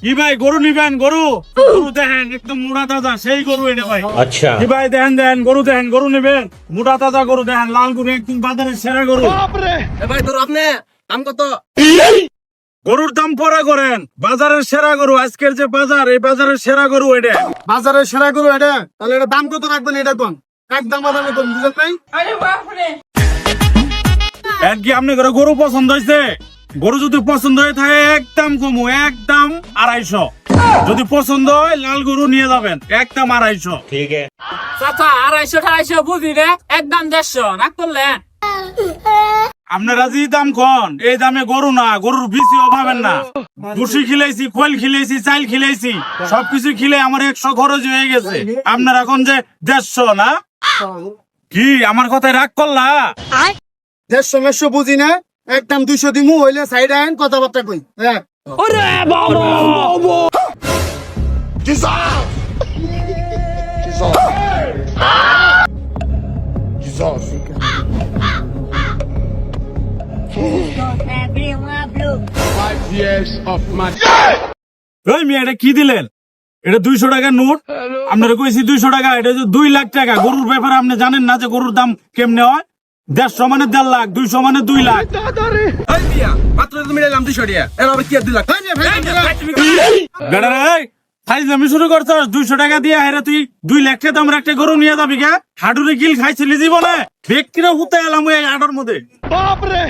কি ভাই গরু নিবেন? গরু গরু দেখেন একদম মোটা তাজা সেই গরু এটা ভাই। আচ্ছা কি ভাই দেখেন গরু দেখেন, গরু নিবেন মোটা তাজা গরু দেখেন, লাল গরু একদম বাজারের সেরা গরু। ভাই তোর আপনি দাম কত? গরুর দাম পরে করেন, বাজারের সেরা গরু, আজকের যে বাজার এই বাজারের সেরা গরু এটা। বাজারের সেরা গরু এটা, তাহলে এটা দাম কত রাখবেন এটা কোন? একদম বাজারে কোন বুঝেন নাই? এর কি আপনি গরু পছন্দ হয়েছে? গরু যদি পছন্দ হয়ে থাকে একদম কমু, একদম 250। যদি পছন্দ হয় লাল গরু নিয়ে যাবেন, একদম 250। ঠিক আছে চাচা 250 বুঝি রে, একদম 150 রাখ করলে। আপনারা যে দাম কন এই দামে গরু না, গরুর বেশি অভাবেন না। ভুসি খিলাইছি, খোল খিলাইছি, চাল খিলাইছি, সবকিছু খিলে আমার 100 খরচ হয়ে গেছে। আপনারা এখন যে 150 না, কি আমার কথায় রাগ করলা? 150 বুঝি না, একদম 200 দিমু, হইলে সাইড আইন কথাবার্তা কই। হ্যাঁ ওই মেয়ে এটা কি দিলেন? এটা 200 টাকার নোট। আপনারা কইছি 200 টাকা, এটা যে 2 লাখ টাকা। গরুর ব্যাপারে আপনি জানেন না যে গরুর দাম কেমনে হয়? 150 মানে 1.5 লাখ, 200 মানে 2 লাখ। ওই মিয়া মাত্র তুমি নিলাম 200 টাকা, এর আবার কি আর 2 লাখ? বেটা রে, ফাইজলামি শুরু করছস। 200 টাকা দিয়ে হেরে তুই 2 লাখ টাকা দামের একটা গরু নিয়ে যাবি কে? হাডুরে গিল খাইছিলি জীবনে? ব্যক্তিরা হুতে এলাম ওই হাডুর মধ্যে। বাপ রে